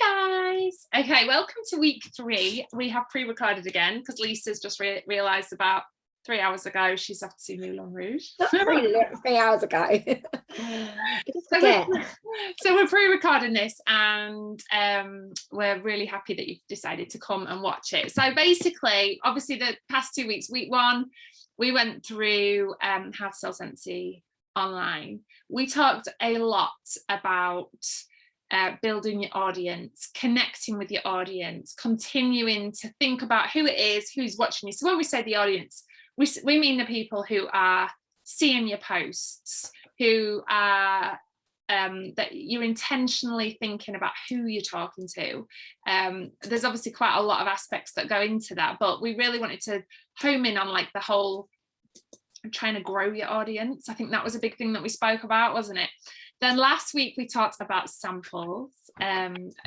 Hi guys. Okay, welcome to week 3. We have pre-recorded again because Lisa's just realised about 3 hours ago she's off to see Moulin Rouge. Not 3 hours ago. So we're pre-recording this and we're really happy that you've decided to come and watch it. So basically, obviously the past 2 weeks, week 1, we went through how to sell Scentsy online. We talked a lot about building your audience, connecting with your audience, continuing to think about who it is, who's watching you. So when we say the audience, we mean the people who are seeing your posts, who are that you're intentionally thinking about who you're talking to. There's obviously quite a lot of aspects that go into that, but we really wanted to home in on like the whole trying to grow your audience. I think that was a big thing that we spoke about, wasn't it? Then last week we talked about samples.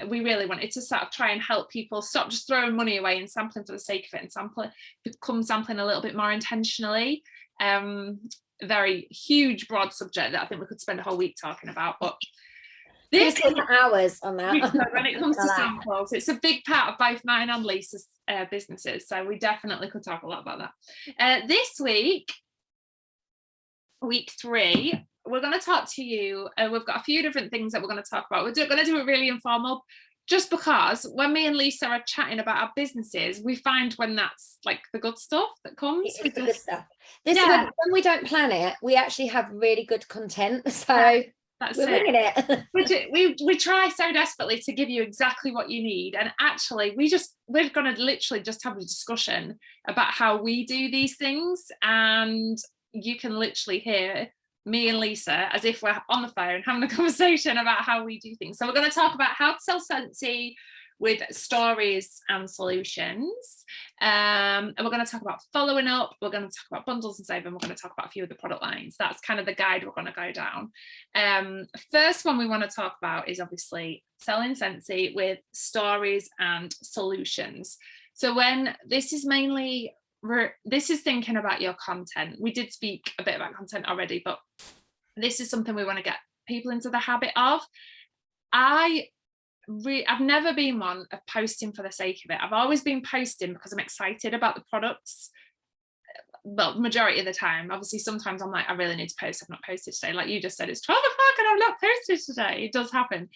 We really wanted to sort of try and help people stop just throwing money away and sampling for the sake of it, and become sampling a little bit more intentionally. Very huge, broad subject that I think we could spend a whole week talking about. But this hours on that. When it comes to samples, it's a big part of both mine and Lisa's businesses, so we definitely could talk a lot about that. This week, week 3. We're going to talk to you. We've got a few different things that we're going to talk about. We're going to do it really informal, just because when me and Lisa are chatting about our businesses, we find when that's like the good stuff that comes. It's the good stuff. When we don't plan it, we actually have really good content. So that's we're winging it. we try so desperately to give you exactly what you need, and actually we're going to literally just have a discussion about how we do these things, and you can literally hear me and Lisa as if we're on the phone having a conversation about how we do things. So we're going to talk about how to sell Scentsy with stories and solutions, and we're going to talk about following up. We're going to talk about bundles and save, and we're going to talk about a few of the product lines. That's kind of the guide we're going to go down. First one we want to talk about is obviously selling Scentsy with stories and solutions. So when this is mainly thinking about your content. We did speak a bit about content already, but this is something we want to get people into the habit of. I've never been one of posting for the sake of it. I've always been posting because I'm excited about the products. Well, majority of the time. Obviously, sometimes I'm like, I really need to post. I've not posted today. Like you just said, it's 12 o'clock and I've not posted today. It does happen.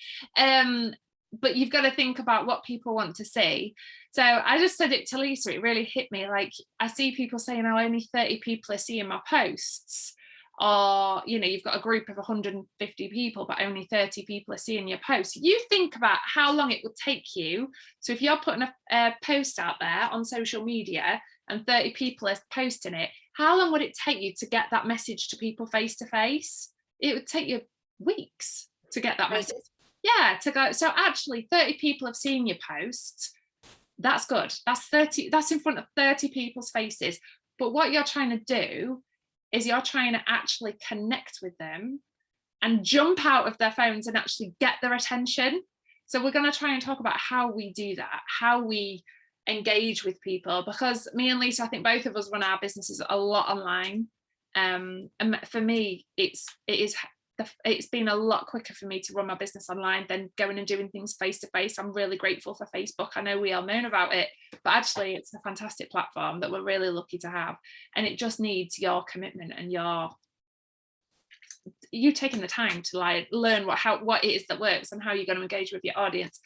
But you've got to think about what people want to see. So I just said it to Lisa, it really hit me. Like I see people saying, oh, only 30 people are seeing my posts. Or, you've got a group of 150 people, but only 30 people are seeing your posts. You think about how long it would take you. So if you're putting a post out there on social media and 30 people are posting it, how long would it take you to get that message to people face to face? It would take you weeks to get that message. Yeah, to go. So actually 30 people have seen your posts. That's good. That's in front of 30 people's faces. But what you're trying to do is you're trying to actually connect with them and jump out of their phones and actually get their attention. So we're going to try and talk about how we do that, how we engage with people, because me and Lisa, I think both of us run our businesses a lot online. And for me, it's been a lot quicker for me to run my business online than going and doing things face to face. I'm really grateful for Facebook. I know we all moan about it, but actually it's a fantastic platform that we're really lucky to have. And it just needs your commitment and you taking the time to like learn what it is that works and how you're going to engage with your audience.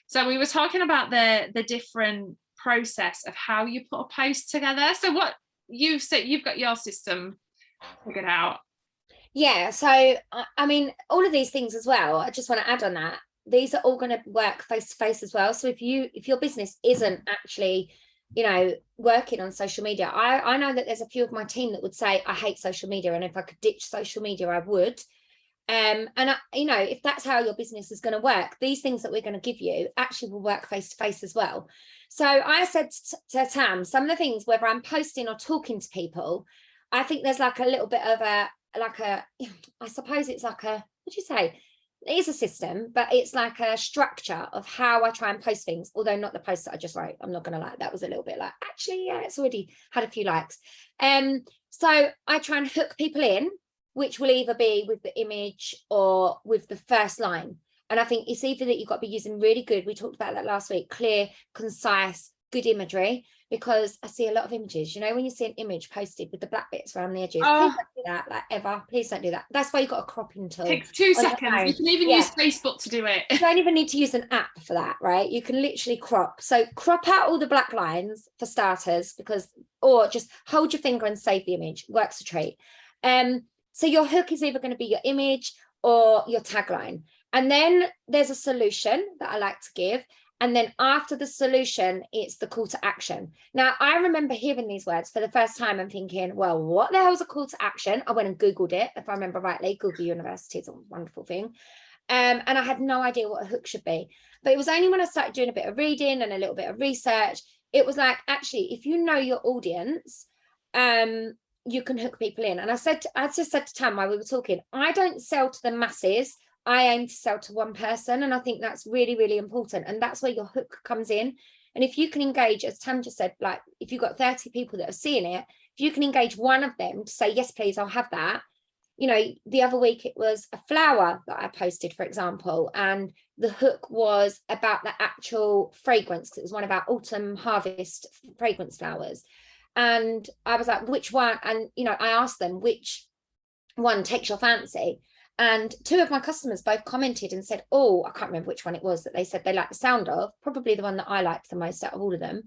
So we were talking about the different process of how you put a post together. So what you've said, you've got your system figured out. Yeah, so I mean, all of these things as well, I just want to add on that, these are all going to work face to face as well. So if your business isn't actually, working on social media, I know that there's a few of my team that would say, I hate social media, and if I could ditch social media, I would. If that's how your business is going to work, these things that we're going to give you actually will work face to face as well. So I said to Tam, some of the things, whether I'm posting or talking to people, I think there's like a little bit of I suppose it's like what do you say? It is a system, but it's like a structure of how I try and post things, although not the post that I just wrote. I'm not going to lie. That was a little bit like, actually, yeah, it's already had a few likes. So I try and hook people in, which will either be with the image or with the first line. And I think it's either that you've got to be using really good, we talked about that last week, clear, concise, good imagery, because I see a lot of images, you know, when you see an image posted with the black bits around the edges, please don't do that, like ever, please don't do that. That's why you've got a cropping tool. Takes 2 seconds. You can even use Facebook to do it. You don't even need to use an app for that, right? You can literally crop. So crop out all the black lines for starters, or just hold your finger and save the image, works a treat. So your hook is either going to be your image or your tagline. And then there's a solution that I like to give. And then after the solution, it's the call to action. Now, I remember hearing these words for the first time and thinking, well, what the hell is a call to action? I went and Googled it, if I remember rightly. Google University is a wonderful thing. And I had no idea what a hook should be. But it was only when I started doing a bit of reading and a little bit of research, it was like, actually, if you know your audience, you can hook people in. And I just said to Tam while we were talking, I don't sell to the masses. I aim to sell to one person. And I think that's really, really important. And that's where your hook comes in. And if you can engage, as Tam just said, like if you've got 30 people that are seeing it, if you can engage one of them to say, yes, please, I'll have that. You know, the other week it was a flower that I posted, for example, and the hook was about the actual fragrance. It was one of our autumn harvest fragrance flowers. And I was like, which one? And, you know, I asked them which one takes your fancy. And 2 of my customers both commented and said, oh, I can't remember which one it was that they said they liked the sound of, probably the one that I liked the most out of all of them.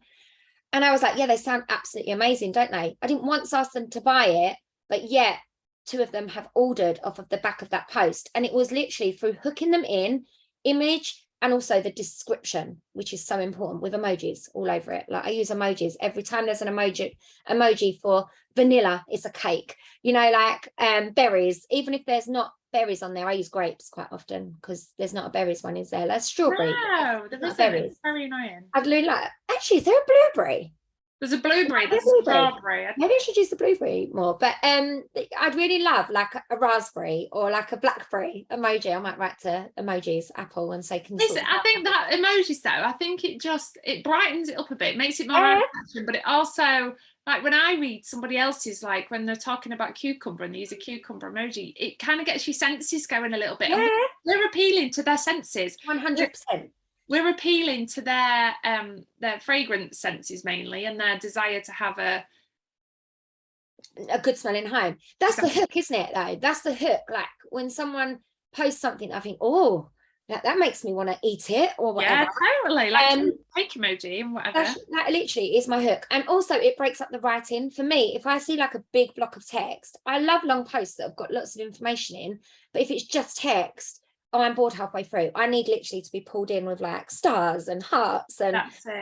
And I was like, yeah, they sound absolutely amazing, don't they? I didn't once ask them to buy it, but yet 2 of them have ordered off of the back of that post. And it was literally through hooking them in, image, and also the description, which is so important, with emojis all over it. Like I use emojis every time there's an emoji for vanilla, it's a cake, you know, like berries. Even if there's not berries on there, I use grapes quite often because there's not a berries one, is there? Like strawberry. No, there isn't. It's very annoying. I'd like, actually, is there a blueberry? There's a blueberry, there's a strawberry. Maybe I should use the blueberry more, but I'd really love like a raspberry or like a blackberry emoji. I might write to emojis, Apple, and say, can you I think that emojis though, I think it brightens it up a bit, makes it more eye-catching, but it also, like when I read somebody else's, like when they're talking about cucumber and they use a cucumber emoji, it kind of gets your senses going a little bit. Yeah. We're appealing to their senses. 100%. We're appealing to their fragrance senses mainly, and their desire to have a good smelling home. That's the hook, isn't it though? That's the hook. Like when someone posts something, I think, oh, that makes me want to eat it or whatever. Yeah, totally. Like cake emoji and whatever. That literally is my hook. And also it breaks up the writing. For me, if I see like a big block of text, I love long posts that have got lots of information in, but if it's just text, I'm bored halfway through. I need literally to be pulled in with like stars and hearts and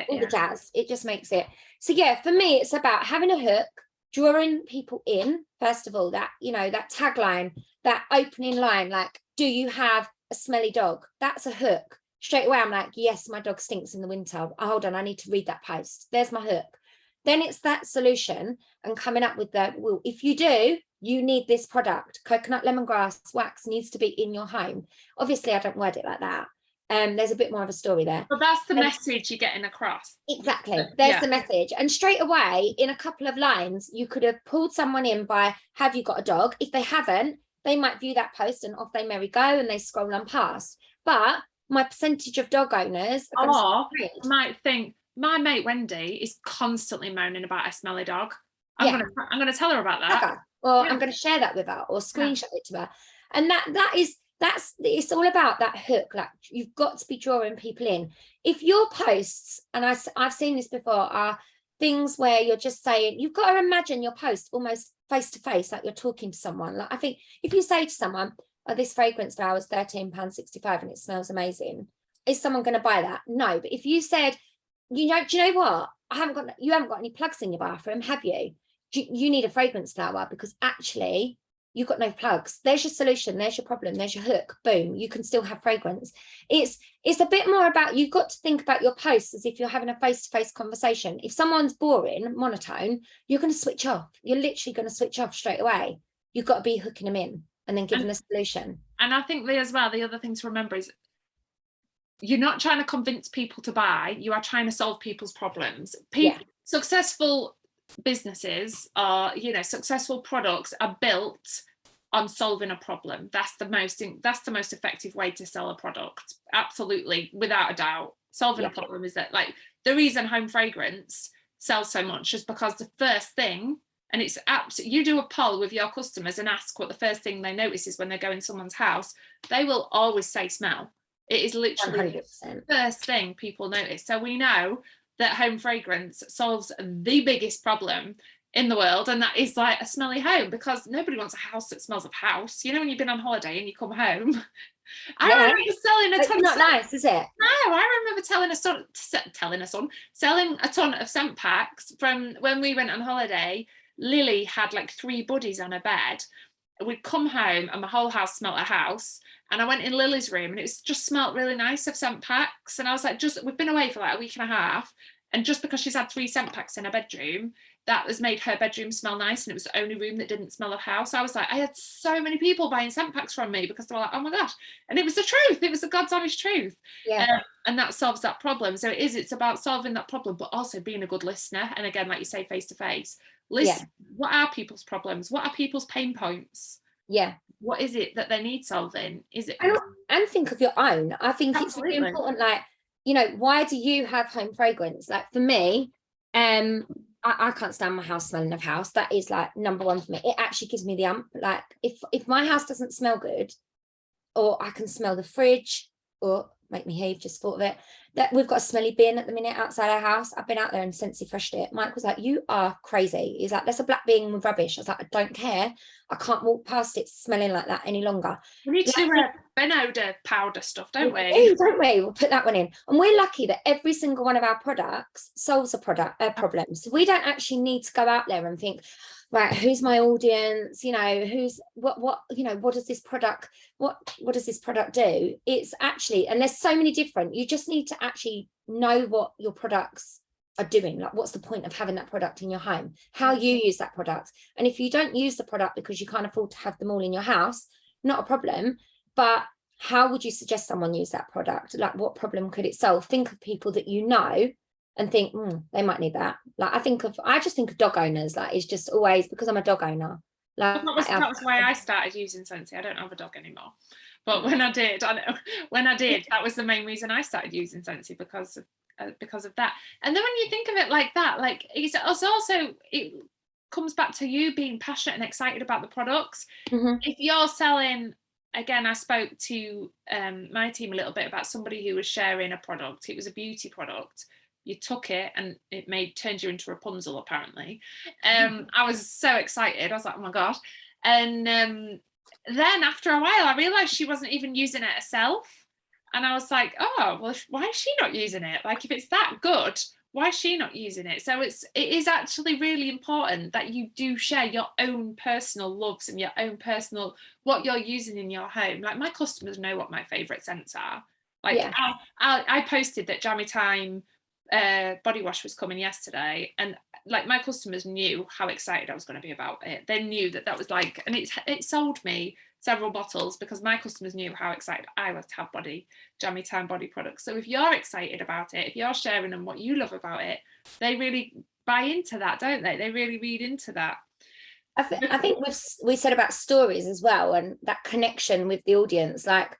all the jazz. It just makes it. So yeah, for me, it's about having a hook, drawing people in, first of all, that, you know, that tagline, that opening line, like, do you have a smelly dog? That's a hook. Straight away, I'm like, yes, my dog stinks in the winter. Oh, hold on, I need to read that post. There's my hook. Then it's that solution and coming up with that. Well, if you do, you need this product. Coconut lemongrass wax needs to be in your home. Obviously, I don't word it like that. There's a bit more of a story there. But that's the message you're getting across. Exactly. There's the message. And straight away, in a couple of lines, you could have pulled someone in by, have you got a dog? If they haven't, they might view that post and off they merry go and they scroll on past. But my percentage of dog owners might think, my mate Wendy is constantly moaning about a smelly dog. I'm gonna tell her about that. Or I'm going to share that with her or screenshot it to her. And that's it's all about that hook. Like you've got to be drawing people in. If your posts, and I've seen this before, are things where you're just saying, you've got to imagine your post almost face to face, like you're talking to someone. Like I think if you say to someone, oh, this fragrance flower is £13.65 and it smells amazing, is someone going to buy that? No. But if you said, do you know what? You haven't got any plugs in your bathroom, have you? You need a fragrance flower because actually you've got no plugs. There's your solution. There's your problem. There's your hook. Boom. You can still have fragrance. It's a bit more about, you've got to think about your posts as if you're having a face-to-face conversation. If someone's boring, monotone, you're going to switch off. You're literally going to switch off straight away. You've got to be hooking them in and then giving a solution. And I think the other thing to remember is you're not trying to convince people to buy. You are trying to solve people's problems. Successful businesses are, successful products are built on solving a problem. That's the most effective way to sell a product. Absolutely, without a doubt. Solving a problem is that, like, the reason home fragrance sells so much is because the first thing, and it's absolutely, you do a poll with your customers and ask what the first thing they notice is when they go in someone's house, they will always say smell. It is literally 100%. the first thing people notice. So we know that home fragrance solves the biggest problem in the world, and that is like a smelly home, because nobody wants a house that smells of house. You know, when you've been on holiday and you come home. I remember selling a ton. It's not nice, is it? No, I remember selling a ton of scent packs from when we went on holiday. Lily had like 3 buddies on her bed. We'd come home and my whole house smelled a house. And I went in Lily's room and it was just smelled really nice of scent packs. And I was like, we've been away for like a week and a half. And just because she's had 3 scent packs in her bedroom, that has made her bedroom smell nice. And it was the only room that didn't smell of house. I was like, I had so many people buying scent packs from me because they were like, oh my gosh. And it was the truth. It was the God's honest truth. Yeah. And that solves that problem. So it's about solving that problem, but also being a good listener. And again, like you say, face to face, listen. What are people's problems? What are people's pain points? Yeah. What is it that they need solving? Is it? And think of your own. I think it's really important. Like, you know, why do you have home fragrance? Like for me, I can't stand my house smelling of house. That is like number one for me. It actually gives me the like if my house doesn't smell good, or I can smell the fridge, or make me heave just thought of it, that we've got a smelly bin at the minute outside our house. I've been out there and Scentsy freshed it. Mike was like, you are crazy. He's like, there's a black bin with rubbish. I was like, I don't care. I can't walk past it smelling like that any longer. We need to do Ben odor powder stuff, don't we? Don't we? We'll put that one in. And we're lucky that every single one of our products solves a problem. So we don't actually need to go out there and think, right, who's my audience? You know, who's what you know, what does this product do? It's actually, and there's so many different, you just need to actually know what your products are doing. Like, what's the point of having that product in your home? How you use that product. And if you don't use the product because you can't afford to have them all in your house, not a problem. But how would you suggest someone use that product? Like, what problem could it solve? Think of people that you know and think, they might need that. Like, I just think of dog owners. Like, it's just always, because I'm a dog owner. Like, that was why I started using Scentsy. I don't have a dog anymore, but when I did, that was the main reason I started using Scentsy, because of that. And then when you think of it like that, like, it's also, it comes back to you being passionate and excited about the products. If you're selling, again, I spoke to my team a little bit about somebody who was sharing a product. It was a beauty product. You took it and it turned you into Rapunzel, apparently. I was so excited. I was like, oh my God. And then after a while, I realized she wasn't even using it herself. And I was like, oh, well, why is she not using it? Like, if it's that good, why is she not using it? So it is actually really important that you do share your own personal loves and your own personal, what you're using in your home. Like, my customers know what my favorite scents are. Like, I posted that Jammy Time body wash was coming yesterday, and like, my customers knew how excited I was going to be about it. They knew that was like, and it sold me several bottles because my customers knew how excited I was to have Jammy Time body products. So if you're excited about it, if you're sharing them what you love about it, they really buy into that, don't they? They really read into that. I think we said about stories as well, and that connection with the audience. Like,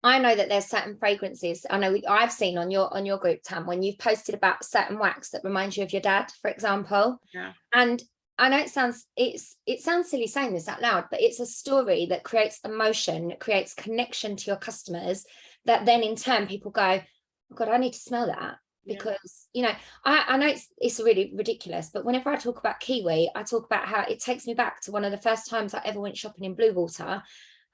I know that there's certain fragrances, I know I've seen on your group, Tam, when you've posted about certain wax that reminds you of your dad, for example. Yeah. And I know it sounds silly saying this out loud, but it's a story that creates emotion, it creates connection to your customers, that then in turn people go, oh God, I need to smell that. Because, you know, I know it's really ridiculous, but whenever I talk about Kiwi, I talk about how it takes me back to one of the first times I ever went shopping in Bluewater.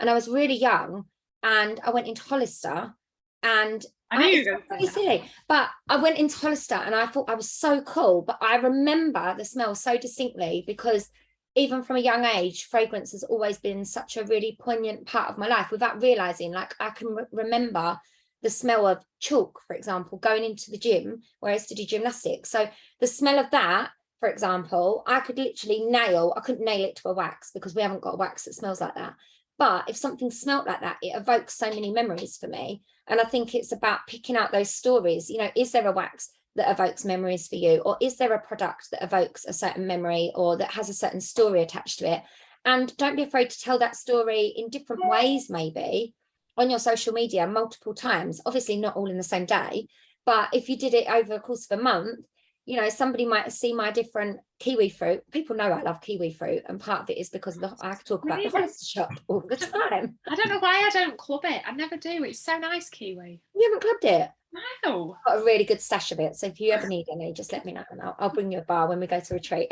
And I was really young, and I went into Hollister, and I knew you were going to pretty silly, but I went into Hollister and I thought I was so cool. But I remember the smell so distinctly, because even from a young age, fragrance has always been such a really poignant part of my life without realizing. Like, I can remember the smell of chalk, for example, going into the gym where I used to do gymnastics. So the smell of that, for example, I could literally I couldn't nail it to a wax because we haven't got a wax that smells like that. But if something smelt like that, it evokes so many memories for me. And I think it's about picking out those stories. You know, is there a wax that evokes memories for you? Or is there a product that evokes a certain memory or that has a certain story attached to it? And don't be afraid to tell that story in different ways, maybe on your social media multiple times. Obviously not all in the same day, but if you did it over the course of a month, you know, somebody might see my different kiwi fruit. People know I love kiwi fruit, and part of it is because of I talk about the Hollister shop all the time. I don't know why I don't club it. I never do. It's so nice, kiwi. You haven't clubbed it? No. I've got a really good stash of it. So if you ever need any, just let me know, and I'll bring you a bar when we go to retreat.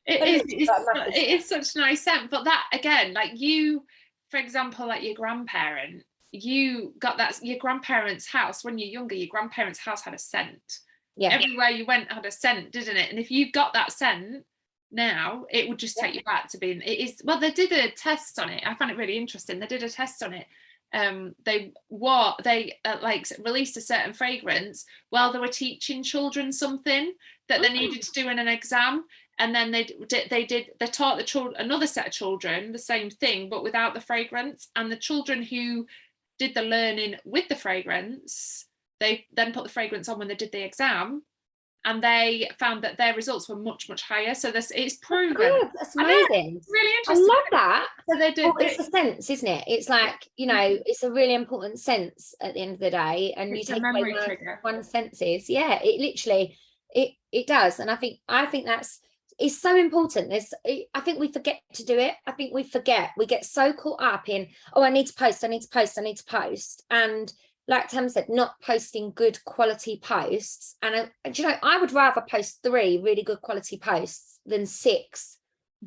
It is such a nice scent. But that again, like you, for example, like your grandparent, you got that, your grandparents' house when you're younger, your grandparents' house had a scent. Yeah. Everywhere you went had a scent, didn't it? And if you got that scent now, it would just take you back to being, it is, well, they did a test on it. I found it really interesting. They did a test on it. They like released a certain fragrance while they were teaching children something that they needed to do in an exam. And then they taught the children, another set of children, the same thing, but without the fragrance. And the children who did the learning with the fragrance, they then put the fragrance on when they did the exam, and they found that their results were much, much higher. So it's proven. Oh, that's amazing. It's really interesting. I love that. So they did. It's a sense, isn't it? It's like, you know, it's a really important sense at the end of the day, and you take away one senses. Yeah, it literally, it does. And I think it's so important. I think we forget to do it. I think we get so caught up in, oh, I need to post. And like Tam said, not posting good quality posts. And do you know, I would rather post 3 really good quality posts than 6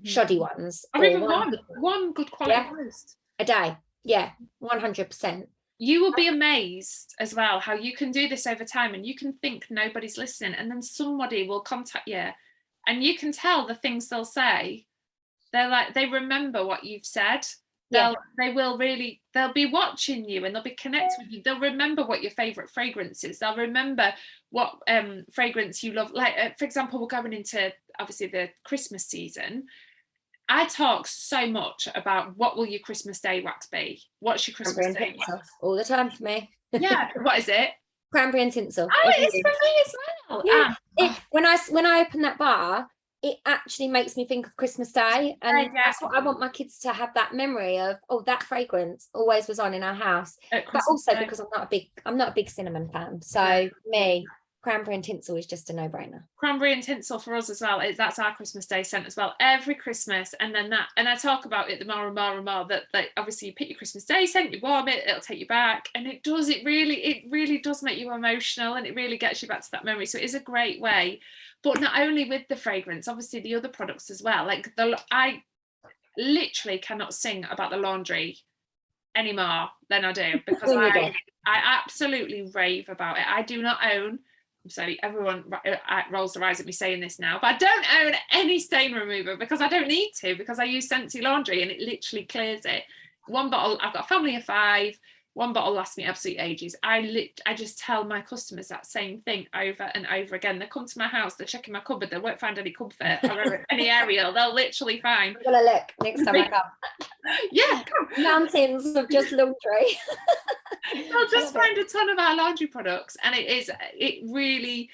shoddy ones. Or even one good quality post a day. Yeah, 100%. You will be amazed as well how you can do this over time, and you can think nobody's listening, and then somebody will contact you. And you can tell the things they'll say. They remember what you've said. They'll be watching you, and they'll be connected with you. They'll remember what your favorite fragrance is. They'll remember what fragrance you love. Like, for example, we're going into obviously the Christmas season. I talk so much about what will your Christmas Day wax be? What's your Christmas Day wax? All the time for me. Yeah, what is it? Cranberry and tinsel. Oh, it is for me as well. Yeah. When I open that bar, it actually makes me think of Christmas Day, and that's what I want my kids to have, that memory of, oh, that fragrance always was on in our house. But also because I'm not a big cinnamon fan, so me, cranberry and tinsel is just a no-brainer. Cranberry and tinsel for us as well. That's our Christmas Day scent as well. Every Christmas, and then that, and I talk about it the more and more and more, that obviously you pick your Christmas Day scent, you warm it, it'll take you back, and it really does make you emotional, and it really gets you back to that memory. So it is a great way. But not only with the fragrance, obviously the other products as well. Like I literally cannot sing about the laundry anymore than I do, because I absolutely rave about it. I do not own, I'm sorry, everyone rolls their eyes at me saying this now, but I don't own any stain remover because I don't need to, because I use Scentsy laundry and it literally clears it. One bottle, I've got a family of 5. One bottle lasts me absolute ages. I just tell my customers that same thing over and over again. They come to my house, they're checking my cupboard, they won't find any comfort or any Ariel. They'll literally find. I'm gonna look next time I come. Yeah, mountains of just laundry. They'll just find a ton of our laundry products, and it really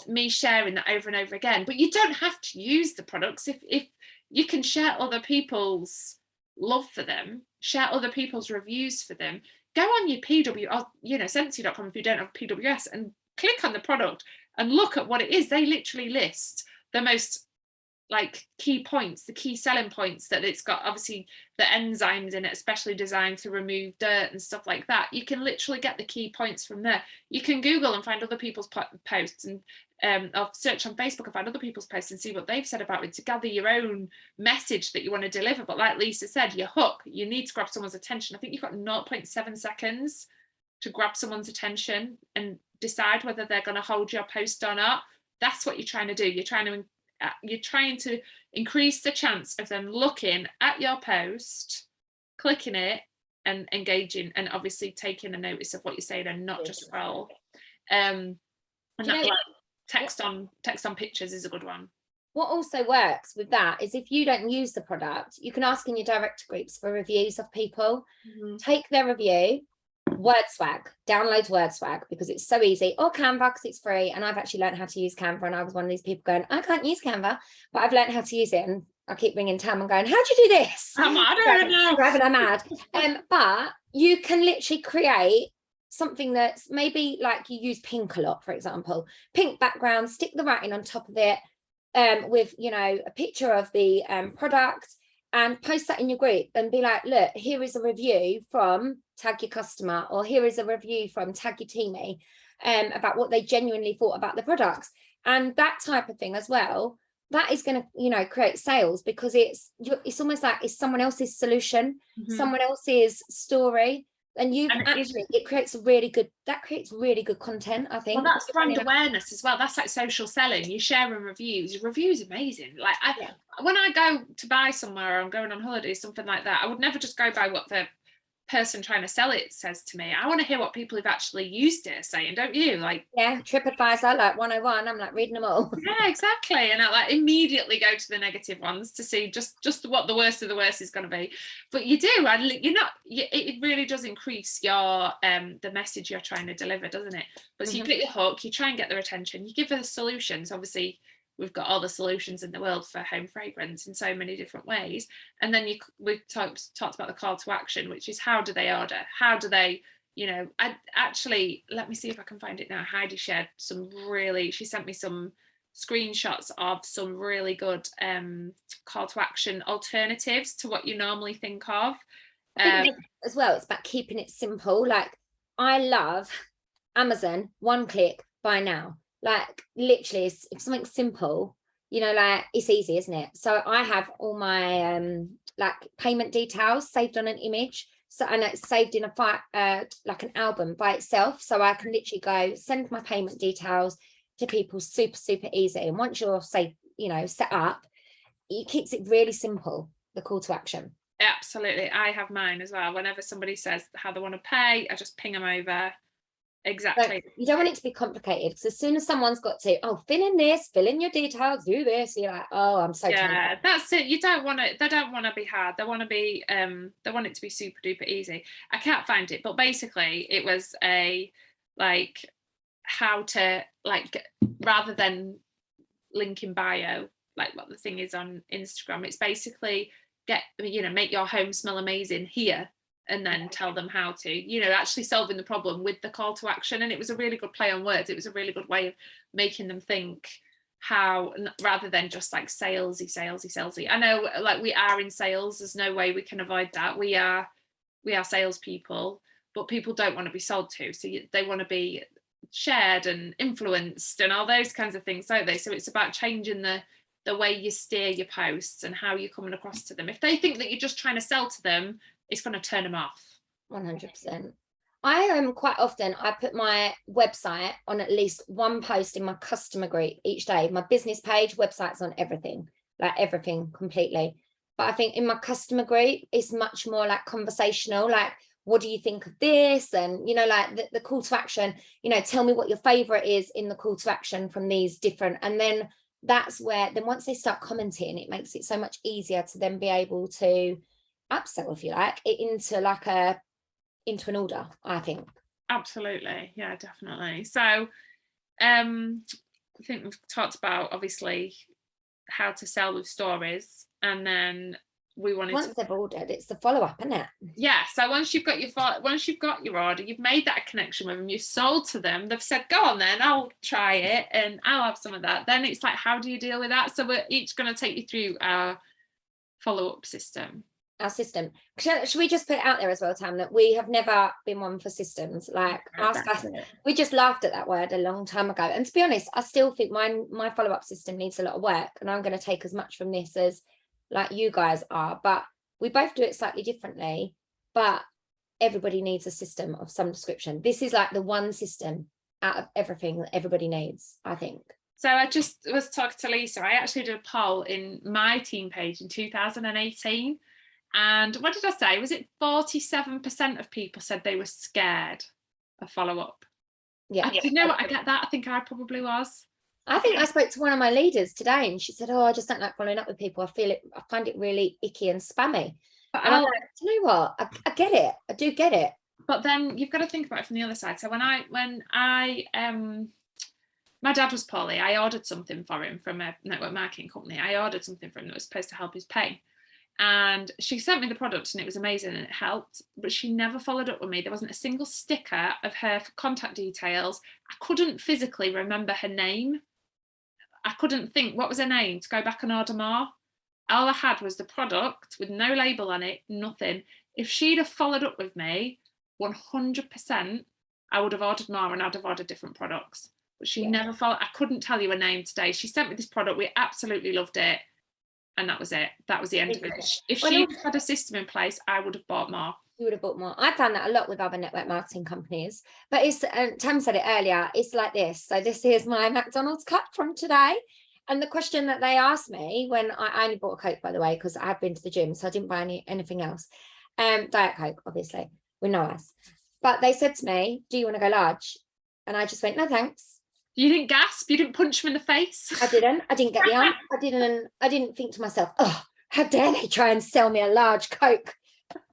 me sharing that over and over again. But you don't have to use the products if you can share other people's love for them, share other people's reviews for them. Go on your PW or Scentsy.com if you don't have PWS, and click on the product and look at what it is. They literally list the most key points, the key selling points, that it's got obviously the enzymes in it, especially designed to remove dirt and stuff like that. You can literally get the key points from there. You can Google and find other people's posts, and or search on Facebook and find other people's posts and see what they've said about it to gather your own message that you want to deliver. But like Lisa said, your hook, you need to grab someone's attention. I think you've got 0.7 seconds to grab someone's attention and decide whether they're going to hold your post or not. That's what you're trying to do. You're trying to increase the chance of them looking at your post, clicking it, and engaging, and obviously taking a notice of what you're saying, and not just scroll. And text on pictures is a good one. What also works with that is, if you don't use the product, you can ask in your direct groups for reviews of people. Take their review, WordSwag, download WordSwag because it's so easy, or Canva because it's free. And I've actually learned how to use Canva, and I was one of these people going, I can't use Canva, but I've learned how to use it. And I keep ringing Tam and going, how'd you do this? I don't know. Driving her mad. But you can literally create something that's maybe like you use pink a lot, for example, pink background, stick the writing on top of it, with, you know, a picture of the product, and post that in your group and be like, look, here is a review from tag your customer, or here is a review from tag your teamie, about what they genuinely thought about the products. And that type of thing as well, that is going to, you know, create sales, because it's almost like it's someone else's solution, someone else's story. And it creates really good content, I think. Well, that's brand awareness as well. That's like social selling. You share reviews. Reviews amazing. Like when I go to buy somewhere, or I'm going on holiday, something like that, I would never just go by what the person trying to sell it says to me. I want to hear what people who've actually used it are saying, don't you? Like, yeah, TripAdvisor, like 101, I'm like reading them all. Yeah, exactly. And I like immediately go to the negative ones to see just what the worst of the worst is going to be. But you do, and it really does increase your the message you're trying to deliver, doesn't it? But so you get your hook, you try and get their attention, you give them the solutions. Obviously we've got all the solutions in the world for home fragrance in so many different ways. And then we've talked about the call to action, which is how do they order? How do they, you know, I actually, let me see if I can find it now. Heidi shared she sent me some screenshots of some really good call to action alternatives to what you normally think of. I think as well, it's about keeping it simple. Like, I love Amazon, one click, buy now. Like, literally, it's something simple, you know, like it's easy, isn't it? So I have all my like payment details saved on an image, so, and it's saved in a like an album by itself, so I can literally go send my payment details to people super easy. And once you're set up, it keeps it really simple, the call to action. Absolutely. I have mine as well. Whenever somebody says how they want to pay, I just ping them over. Exactly. You don't want it to be complicated, because as soon as someone's got to, fill in this, fill in your details, do this, you're like, I'm so tired. That's it. They don't want to be hard. They want to be they want it to be super duper easy. I can't find it, but basically it was a like how to, like, rather than link in bio, like what the thing is on Instagram, it's basically make your home smell amazing here, and then tell them how to, actually solving the problem with the call to action. And it was a really good play on words. It was a really good way of making them think how, rather than just like salesy. I know, like, we are in sales. There's no way we can avoid that. We are salespeople, but people don't want to be sold to. So they want to be shared and influenced and all those kinds of things, don't they? So it's about changing the way you steer your posts and how you're coming across to them. If they think that you're just trying to sell to them, it's going to turn them off. 100%. I quite often, I put my website on at least one post in my customer group each day. My business page, website's on everything, like everything completely. But I think in my customer group, it's much more like conversational, like, what do you think of this? And, like the call to action, tell me what your favorite is in the call to action from these different. And then that's where, then once they start commenting, it makes it so much easier to then be able to upsell, if you like, it into an order, I think. Absolutely. Yeah, definitely. So I think we've talked about, obviously, how to sell with stories, and then we wanted once they've ordered, it's the follow-up, isn't it? Yeah. So once you've got your order, you've made that connection with them, you've sold to them, they've said, go on then, I'll try it and I'll have some of that. Then it's like, how do you deal with that? So we're each going to take you through our follow-up system. Our system. Should we just put it out there as well, Tam, that we have never been one for systems? Like, we just laughed at that word a long time ago. And to be honest, I still think my follow-up system needs a lot of work, and I'm going to take as much from this as like you guys are, but we both do it slightly differently. But everybody needs a system of some description. This is like the one system out of everything that everybody needs, I think. So I just was talking to Lisa. I actually did a poll in my team page in 2018. And what did I say? Was it 47% of people said they were scared of follow-up? Yeah. You know what? I get that. I think I probably was. I think I spoke to one of my leaders today, and she said, I just don't like following up with people. I find it really icky and spammy. But and I'm like, you know what? I get it. I do get it. but then you've got to think about it from the other side. So when I my dad was poorly, I ordered something for him from a network marketing company. I ordered something for him that was supposed to help his pain. And she sent me the product and it was amazing and it helped, but she never followed up with me. There wasn't a single sticker of her contact details. I couldn't physically remember her name. I couldn't think what was her name to go back and order more. All I had was the product with no label on it, nothing. If she'd have followed up with me, 100%, I would have ordered more and I'd have ordered different products. But she never followed. I couldn't tell you her name today. She sent me this product. We absolutely loved it. And that was it. That was the end of it. If she had a system in place, I would have bought more. You would have bought more. I found that a lot with other network marketing companies. But it's, Tam said it earlier, it's like this. So this is my McDonald's cup from today. And the question that they asked me when I only bought a Coke, by the way, because I had been to the gym, so I didn't buy anything else. Diet Coke, obviously, with no ice. But they said to me, do you want to go large? And I just went, no, thanks. You didn't gasp? You didn't punch him in the face? I didn't get the arm. I didn't think to myself, oh, how dare they try and sell me a large Coke?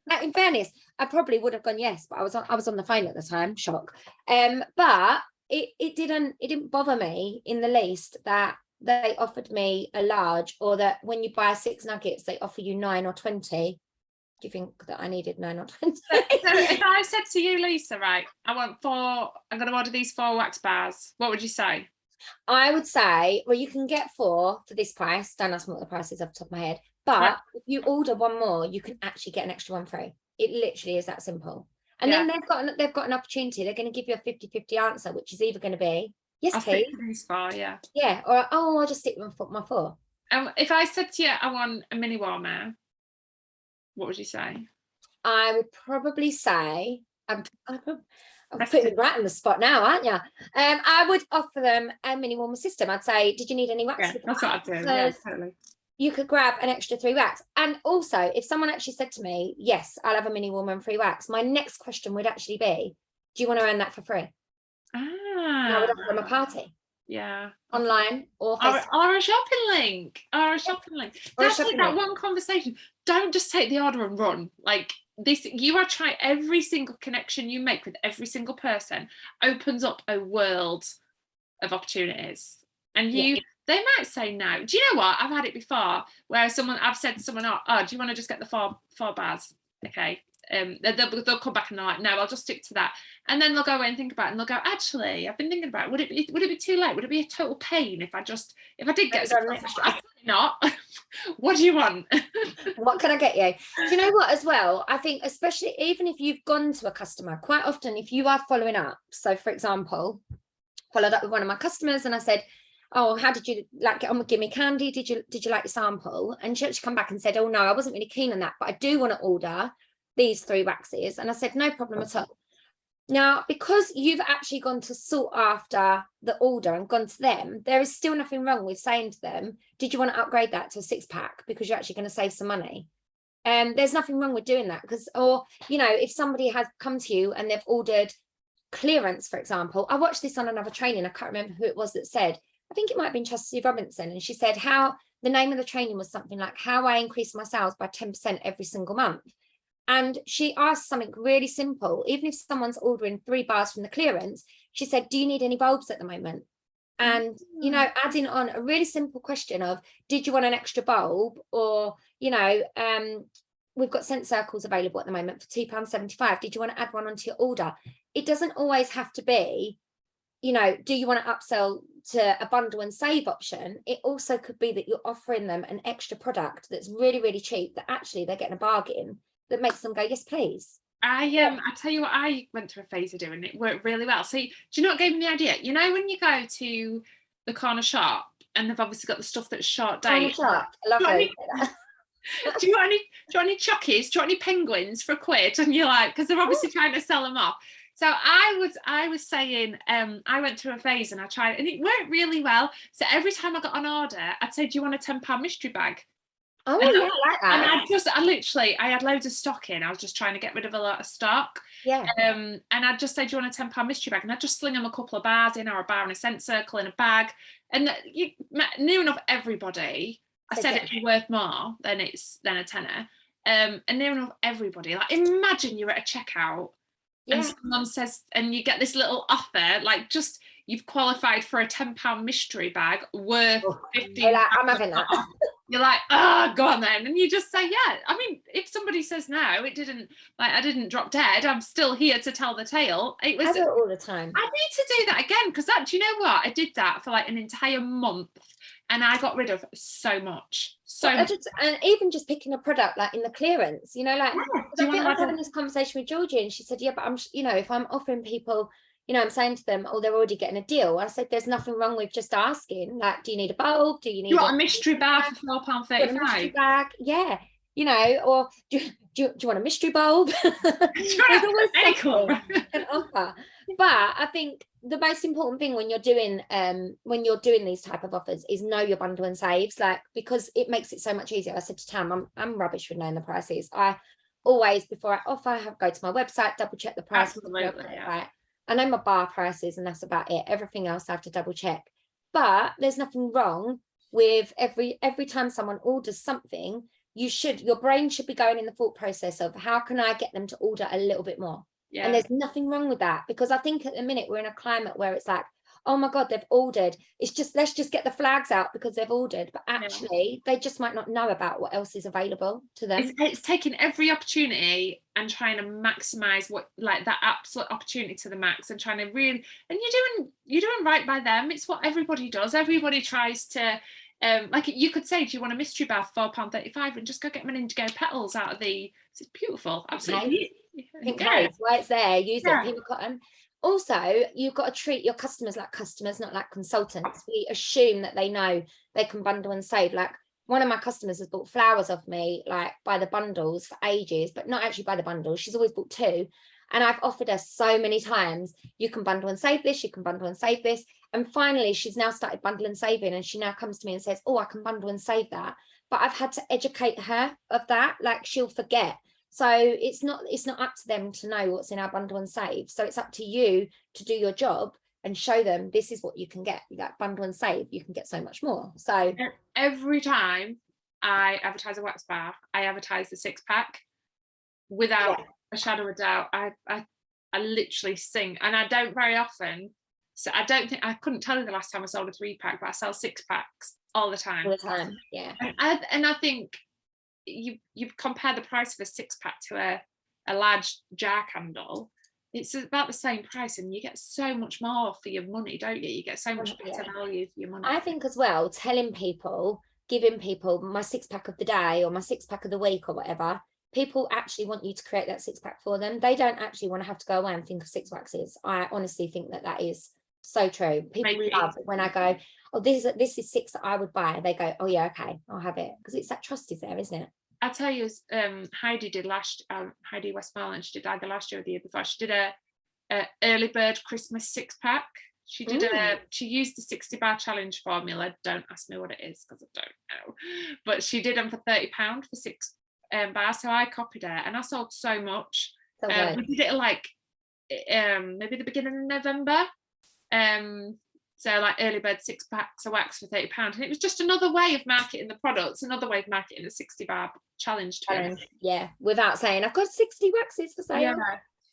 Now, in fairness, I probably would have gone yes, but I was on the phone at the time, shock. But it didn't bother me in the least that they offered me a large, or that when you buy 6 nuggets, they offer you 9 or 20. Do you think that I needed 9 or 20? So if I said to you, Lisa, right, I'm going to order these 4 wax bars, what would you say? I would say, well, you can get 4 for this price. Don't ask me what the price is off the top of my head. But if you order 1 more, you can actually get an extra 1 free. It literally is that simple. And then they've got an opportunity. They're going to give you a 50-50 answer, which is either going to be, yes, please. These 4, yeah. Yeah, or, oh, I'll just stick with my 4. If I said to you, I want a mini warmer, what would you say? I would probably say, I'm putting you right on the spot now, aren't you? I would offer them a mini warmer system. I'd say, did you need any wax? Yeah, that's what I'd do. Yeah, totally. You could grab an extra 3 wax. And also, if someone actually said to me, yes, I'll have a mini warmer and 3 wax, my next question would actually be, do you want to earn that for free? And I would offer them a party. Yeah. Online or a shopping link. That's like that one conversation. Don't just take the order and run. Like this, you are trying, every single connection you make with every single person opens up a world of opportunities. And they might say no. Do you know what? I've had it before where I've said to someone, oh, do you want to just get the 4 bars? Okay. They'll come back and they're like, no, I'll just stick to that. And then they'll go away and think about it, and they'll go, actually, I've been thinking about it. Would it be too late? Would it be a total pain if I did get some extra? Absolutely not. What do you want? What can I get you? Do you know what, as well? I think, especially even if you've gone to a customer, quite often if you are following up. So for example, followed up with one of my customers and I said, oh, how did you like it? Give me candy. Did you like your sample? And she actually come back and said, oh no, I wasn't really keen on that, but I do want to order these 3 waxes. And I said, no problem at all. Now, because you've actually gone to sought after the order and gone to them, there is still nothing wrong with saying to them, did you want to upgrade that to a 6-pack because you're actually going to save some money? There's nothing wrong with doing that, because, or, you know, if somebody has come to you and they've ordered clearance, for example. I watched this on another training. I can't remember who it was that said, I think it might have been Chastity Robinson. And she said how the name of the training was something like how I increase my sales by 10% every single month. And she asked something really simple. Even if someone's ordering 3 bars from the clearance, she said, do you need any bulbs at the moment? And, you know, adding on a really simple question of, did you want an extra bulb? Or, you know, we've got scent circles available at the moment for £2.75. Did you want to add one onto your order? It doesn't always have to be, you know, do you want to upsell to a bundle and save option? It also could be that you're offering them an extra product that's really, really cheap, that actually they're getting a bargain that makes them go, yes, please. I tell you what, I went through a phase of doing it, worked really well. So do you know what gave me the idea? You know, when you go to the corner shop and they've obviously got the stuff that's short date. Shop. I love that. Do you want any chockies? Do you want any penguins for £1? And you're like, because they're obviously trying to sell them off. So I was saying, I went through a phase and I tried, and it worked really well. So every time I got an order, I'd say, do you want a £10 mystery bag? Oh, yeah, I like that. I had loads of stock in. I was just trying to get rid of a lot of stock. Yeah. And I'd just say, do you want a £10 mystery bag? And I'd just sling them a couple of bars in, or a bar and a scent circle in a bag. And near enough everybody, I said it'd be worth more than a tenner. And near enough everybody, like, imagine you're at a checkout and someone says, and you get this little offer, like just you've qualified for a £10 mystery bag worth £15. Like, I'm having that. You're like, oh, go on then. And you just say, yeah. I mean, if somebody says no, it didn't, like, I didn't drop dead. I'm still here to tell the tale. It was, I do it all the time. I need to do that again, because that, do you know what? I did that for like an entire month and I got rid of so much. And even just picking a product like in the clearance, you know, like, yeah. I was having this conversation with Georgie and she said, yeah, but I'm, you know, if I'm offering people, you know, I'm saying to them, oh, they're already getting a deal. I said, there's nothing wrong with just asking, like, do you need a bulb? Do you need a mystery bag for £4.35? Mystery bag, yeah, you know, or do you want a mystery bulb? There's always something an offer. But I think the most important thing when you're doing these type of offers is know your bundle and saves, like, because it makes it so much easier. I said to Tam, I'm rubbish with knowing the prices. I always, before I offer, I go to my website, double check the price. Absolutely, right. I know my bar prices and that's about it. Everything else I have to double check. But there's nothing wrong with every time someone orders something, your brain should be going in the thought process of how can I get them to order a little bit more? Yeah. And there's nothing wrong with that, because I think at the minute we're in a climate where it's like, oh my God, they've ordered. It's just, let's just get the flags out because they've ordered. But actually, they just might not know about what else is available to them. It's taking every opportunity and trying to maximize that absolute opportunity to the max, and trying to really, and you're doing right by them. It's what everybody does. Everybody tries to, like you could say, do you want a mystery bar for £4.35 and just go get them an indigo petals out of the, it's beautiful, absolutely. Pink haze, why it's there, use it, pink cotton. Also, you've got to treat your customers like customers, not like consultants. We assume that they know they can bundle and save. Like, one of my customers has bought flowers off me, like, by the bundles for ages, but not actually by the bundles. She's always bought two. And I've offered her so many times, you can bundle and save this, you can bundle and save this. And finally, she's now started bundling and saving. And she now comes to me and says, oh, I can bundle and save that. But I've had to educate her of that. Like, she'll forget. So it's not up to them to know what's in our bundle and save. So it's up to you to do your job and show them this is what you can get. That bundle and save, you can get so much more. So every time I advertise a wax bar, I advertise the 6-pack without a shadow of a doubt. I literally sing, and I don't very often. So I couldn't tell you the last time I sold a 3-pack, but I sell 6-packs all the time. All the time, yeah. And I think you compare the price of a 6-pack to a large jar candle, it's about the same price, and you get so much more for your money, don't you? You get so much better value for your money. I think as well, telling people, giving people my 6-pack of the day or my 6-pack of the week or whatever, people actually want you to create that 6-pack for them. They don't actually want to have to go away and think of 6 waxes. I honestly think that is so true. People love it when I go, oh, this is 6 that I would buy. They go, oh yeah, okay, I'll have it, because it's that trust is there, isn't it? I tell you, Heidi did Heidi Westmoreland, she did either last year or the year before. She did a early bird Christmas 6-pack. She did she used the 60 bar challenge formula. Don't ask me what it is, because I don't know. But she did them for £30 for 6 bars. So I copied her, and I sold so much. So we did it like maybe the beginning of November. So like early bird 6-packs of wax for £30, and it was just another way of marketing the products, another way of marketing a 60 bar challenge. Yeah, without saying I've got 60 waxes for sale. Yeah.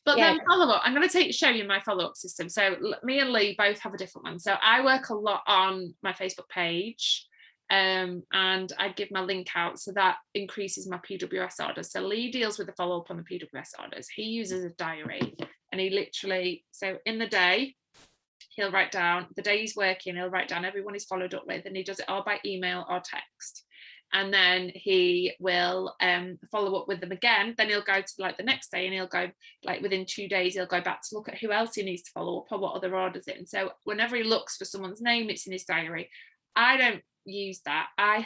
But then follow up. I'm going to show you my follow up system. So me and Lee both have a different one. So I work a lot on my Facebook page, and I give my link out, so that increases my PWS orders. So Lee deals with the follow up on the PWS orders. He uses a diary, and he literally, so in the day, he'll write down the day he's working, he'll write down everyone he's followed up with, and he does it all by email or text. And then he will follow up with them again. Then he'll go to like the next day, and he'll go like within 2 days, he'll go back to look at who else he needs to follow up or what other orders in. So whenever he looks for someone's name, it's in his diary. I don't use that. I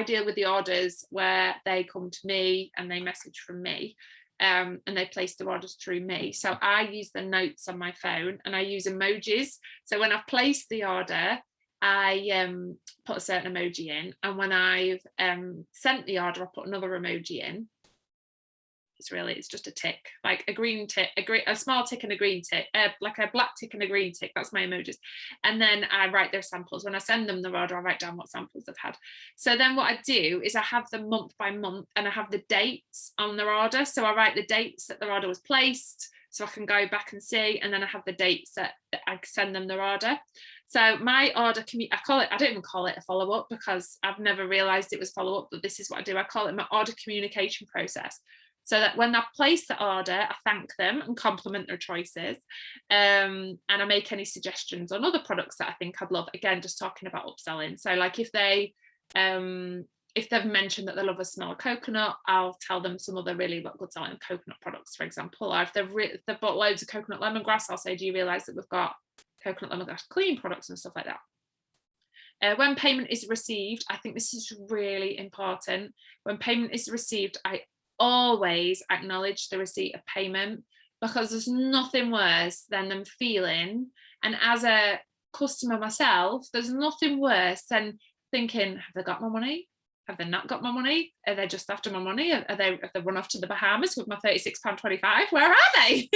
deal with the orders where they come to me and they message from me. And they place the orders through me. So I use the notes on my phone, and I use emojis. So when I've placed the order, I put a certain emoji in, and when I've sent the order, I put another emoji in. It's just a tick, like a green tick, a small tick and a green tick, like a black tick and a green tick. That's my emojis. And then I write their samples. When I send them the order, I write down what samples they've had. So then what I do is I have them month by month, and I have the dates on their order. So I write the dates that their order was placed. so I can go back and see, and then I have the dates that I send them their order. So my order, I don't even call it a follow-up, because I've never realized it was follow-up, but this is what I do. I call it my order communication process. So that when I place the order, I thank them and compliment their choices. And I make any suggestions on other products that I think I'd love. Again, just talking about upselling. So like if they've mentioned that they love a smell of coconut, I'll tell them some other really good selling coconut products, for example. Or if they've bought loads of coconut lemongrass, I'll say, do you realise that we've got coconut lemongrass clean products and stuff like that. When payment is received, I think this is really important. When payment is received, I always acknowledge the receipt of payment, because there's nothing worse than them feeling, and as a customer myself, there's nothing worse than thinking, have they got my money? Have they not got my money? Are they just after my money? Have they run off to the Bahamas with my £36.25? Where are they?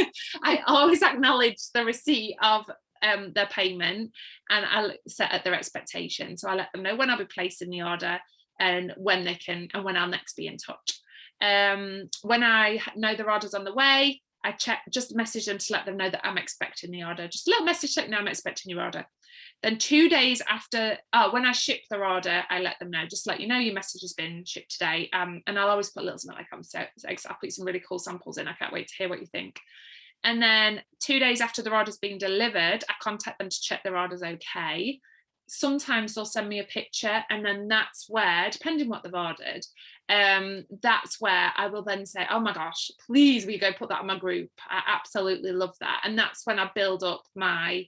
I always acknowledge the receipt of their payment, and I'll set at their expectation. So I let them know when I'll be placing the order and when I'll next be in touch. When I know their order's on the way, I just message them to let them know that I'm expecting the order. Just a little message saying, no, I'm expecting your order. Then 2 days after, when I ship their order, I let them know, just let you know your message has been shipped today. And I'll always put a little something like, I'll put some really cool samples in. I can't wait to hear what you think. And then 2 days after their order's being delivered, I contact them to check their order's okay. Sometimes they'll send me a picture, and then that's where, depending what they've ordered, that's where I will then say, oh my gosh, please will you go put that on my group? I absolutely love that. And that's when I build up my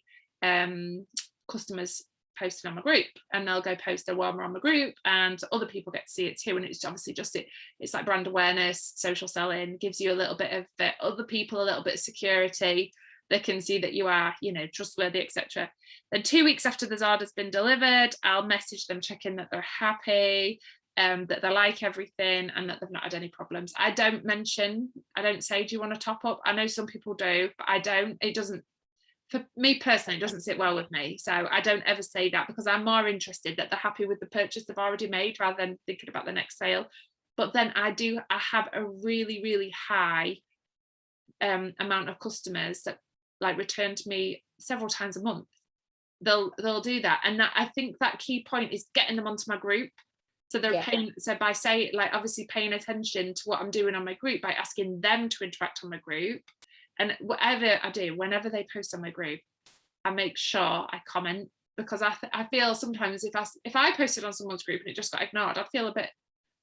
customers posting on my group, and they'll go post their warmer on my group, and other people get to see it too. And it's obviously it's like brand awareness, social selling, gives you a little bit of other people a little bit of security. They can see that you are, trustworthy, etc. Then 2 weeks after this order's been delivered, I'll message them, check in that they're happy, that they like everything, and that they've not had any problems. I don't say, do you want to top up? I know some people do, but I don't. It doesn't, for me personally, it doesn't sit well with me. So I don't ever say that, because I'm more interested that they're happy with the purchase they've already made rather than thinking about the next sale. But then I have a really, really high amount of customers that like return to me several times a month. They'll do that, and that, I think that key point is getting them onto my group. So they're paying, so by obviously paying attention to what I'm doing on my group, by asking them to interact on my group. And whatever I do, whenever they post on my group, I make sure I comment, because I feel sometimes if I posted on someone's group and it just got ignored, I'd feel a bit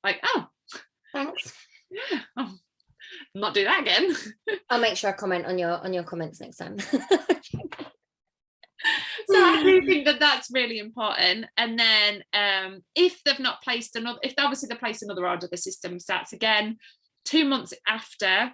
like, oh, thanks. Yeah, not do that again. I'll make sure I comment on your comments next time. So I do think that that's really important. And then if they've not placed if obviously they place another order, the system starts again. 2 months after,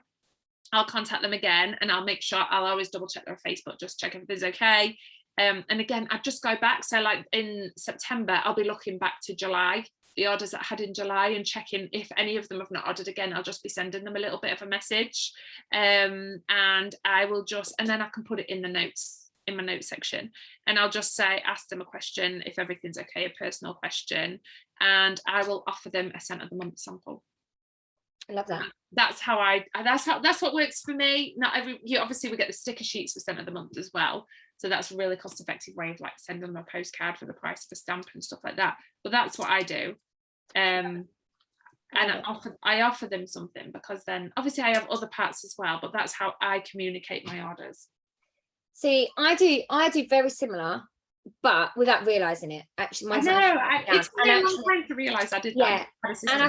I'll contact them again, and I'll make sure, I'll always double check their Facebook, just check everything's okay. And again, I just go back. So like in September, I'll be looking back to July, the orders that I had in July, and checking if any of them have not ordered again. I'll just be sending them a little bit of a message, and I will and then I can put it in the notes, in my notes section, and I'll just ask them a question, if everything's okay, a personal question, and I will offer them a scent of the month sample. I love that. That's what works for me. Obviously we get the sticker sheets for scent of the month as well, so that's a really cost-effective way of like sending them a postcard for the price of a stamp and stuff like that. But that's what I do, and I offer them something, because then obviously I have other parts as well, but that's how I communicate my orders. See, I do very similar, but without realizing it. Actually, I know it's been a long time to realize I did that. And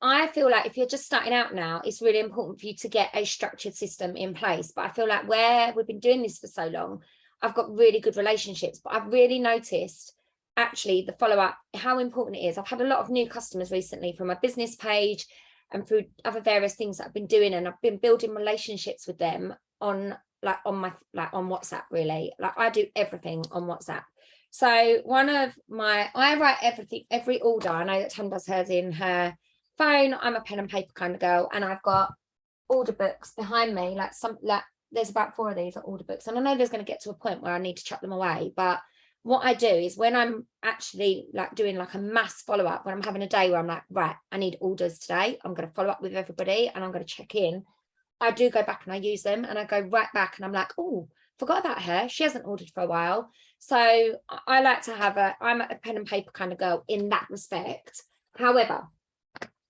I feel like if you're just starting out now, it's really important for you to get a structured system in place. But I feel like where we've been doing this for so long, I've got really good relationships, but I've really noticed actually the follow-up, how important it is. I've had a lot of new customers recently from my business page and through other various things that I've been doing, and I've been building relationships with them on WhatsApp, really. Like I do everything on WhatsApp. So I write every order. I know that Tam does hers in her phone. I'm a pen and paper kind of girl, and I've got order books behind me, there's about 4 of these are order books, and I know there's going to get to a point where I need to chuck them away. But what I do is, when I'm actually like doing like a mass follow-up, when I'm having a day where I'm like, right, I need orders today, I'm going to follow up with everybody and I'm going to check in, I do go back and I use them, and I go right back and I'm like, oh, forgot about her. She hasn't ordered for a while. So I like to have I'm a pen and paper kind of girl in that respect. However,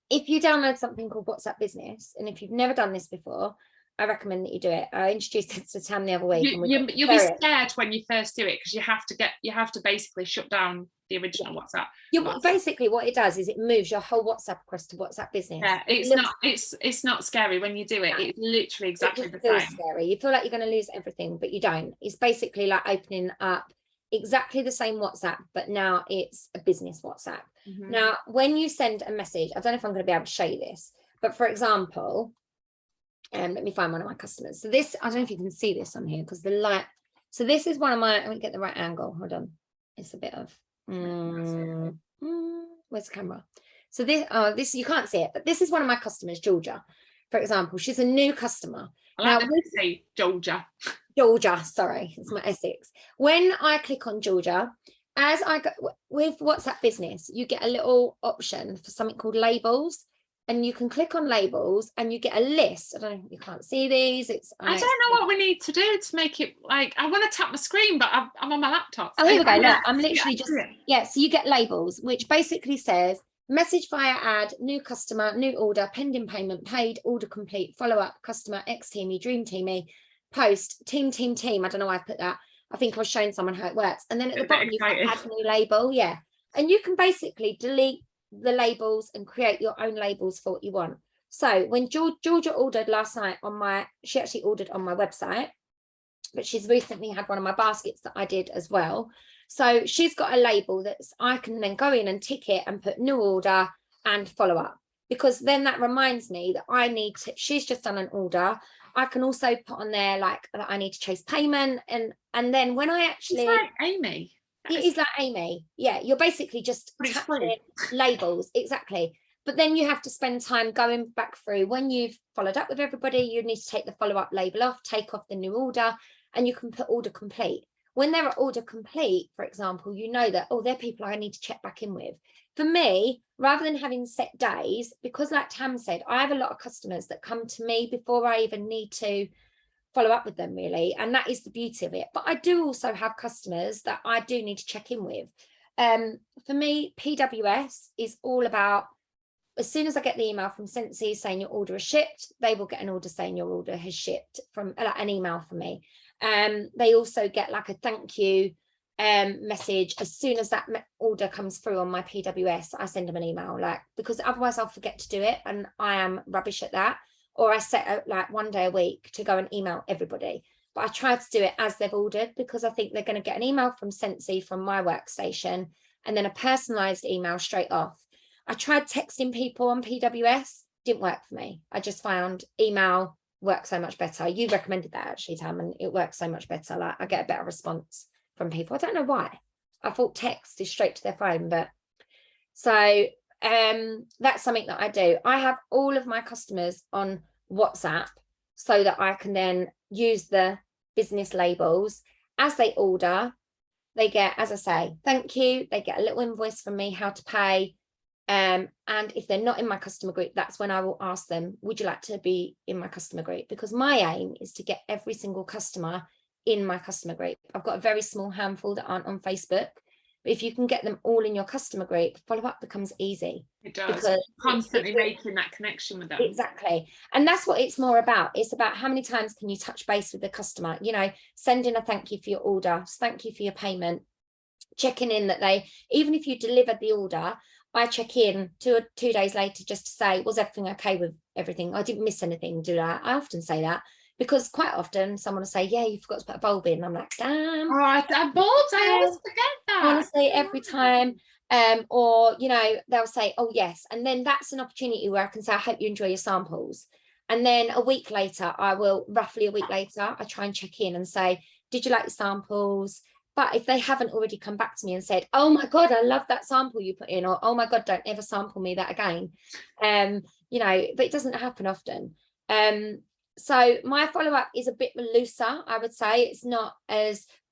if you download something called WhatsApp Business, and if you've never done this before, I recommend that you do it. I introduced it to Tam the other week. You'll be scared when you first do it, because you have to basically shut down the original WhatsApp. Basically what it does is it moves your whole WhatsApp across to WhatsApp Business. Yeah, it's not scary when you do it. It's literally exactly the same. Scary. You feel like you're going to lose everything, but you don't. It's basically like opening up exactly the same WhatsApp, but now it's a business WhatsApp. Mm-hmm. Now, when you send a message, I don't know if I'm going to be able to show you this, but for example, let me find one of my customers. So this, I don't know if you can see this on here because the light. So this is one of my, let me get the right angle. Hold on. It's a bit of, where's the camera? So this, you can't see it, but this is one of my customers, Georgia, for example. She's a new customer. I like to say Georgia. Georgia, sorry, it's my Essex. When I click on Georgia, as I go with WhatsApp Business, you get a little option for something called labels, and you can click on labels and you get a list. I don't know, you can't see these. I don't know what we need to do to make it, like, I want to tap my screen, but I'm on my laptop. Oh, here we go. Look, I'm literally so you get labels, which basically says message via ad, new customer, new order, pending payment, paid, order complete, follow up, customer, ex-teamy, dream teamy, post, team. I don't know why I put that. I think I was showing someone how it works. And then at the bottom, you can add a new label. Yeah. And you can basically delete the labels and create your own labels for what you want. So when Georgia ordered last night she actually ordered on my website, but she's recently had one of my baskets that I did as well. So she's got a label that I can then go in and tick it and put new order and follow up, because then that reminds me that she's just done an order. I can also put on there like that I need to chase payment, and then when I actually, it's like Amy. It is like Amy. Yeah, you're basically just tapping labels, exactly. But then you have to spend time going back through. When you've followed up with everybody, you need to take the follow-up label off, take off the new order, and you can put order complete. When they're at order complete, for example, you know that, oh, they're people I need to check back in with. For me, rather than having set days, because like Tam said, I have a lot of customers that come to me before I even need to follow up with them, really, and that is the beauty of it. But I do also have customers that I do need to check in with. For me, PWS is all about, as soon as I get the email from Scentsy saying your order is shipped, they will get an order saying your order has shipped from an email from me. They also get like a thank you message as soon as that order comes through on my PWS. I send them an email, like, because otherwise I'll forget to do it, and I am rubbish at that. Or I set out like one day a week to go and email everybody. But I try to do it as they've ordered, because I think they're going to get an email from Scentsy from my workstation, and then a personalized email straight off. I tried texting people on PWS, didn't work for me. I just found email works so much better. You recommended that actually, Tam, and it works so much better. Like, I get a better response from people. I don't know why. I thought text is straight to their phone, but so that's something that I do. I have all of my customers on WhatsApp so that I can then use the business labels. As they order, they get, as I say, thank you. They get a little invoice from me, how to pay. And if they're not in my customer group, that's when I will ask them, would you like to be in my customer group? Because my aim is to get every single customer in my customer group. I've got a very small handful that aren't on Facebook, but if you can get them all in your customer group, follow-up becomes easy. It does. Because constantly making that connection with them. Exactly. And that's what it's more about. It's about how many times can you touch base with the customer, you know, sending a thank you for your order, thank you for your payment, checking in that even if you delivered the order, I check in 2 days later just to say, was everything okay with everything? I didn't miss anything, did I? I often say that, because quite often someone will say, yeah, you forgot to put a bulb in. I'm like, damn. Oh, bulbs, I always forget that. Honestly, every time. Or, you know, they'll say, oh, yes. And then that's an opportunity where I can say, I hope you enjoy your samples. And then roughly a week later, I try and check in and say, did you like your samples? But if they haven't already come back to me and said, oh my God, I love that sample you put in, or oh my God, don't ever sample me that again. You know, but it doesn't happen often. So my follow-up is a bit looser, I would say. It's not